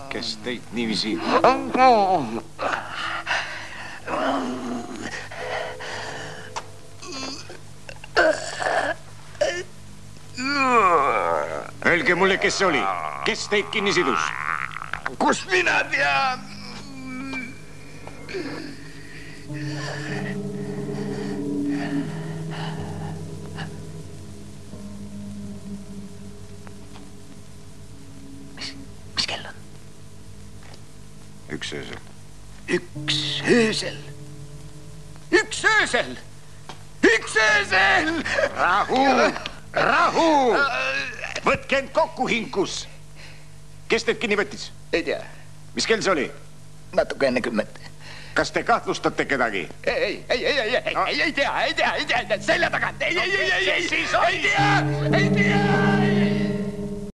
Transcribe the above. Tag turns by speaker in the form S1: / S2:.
S1: Kes teid niiviisi? Öelge mulle, kes see oli? Kes teid kinni sidus?
S2: Kust mina tean? Mis kell on?
S1: Üks öösel.
S2: Üks öösel? Üks öösel? Üks öösel!
S1: Rahu! Rahu! Võtke end kokku, hinkus! Kes teid kinni võttis?
S2: Ei tea.
S1: Mis kell see oli?
S2: Natuke enne 10.
S1: Kas te kahtlustate kedagi?
S2: Ei tea, selja tagant. Ei tea.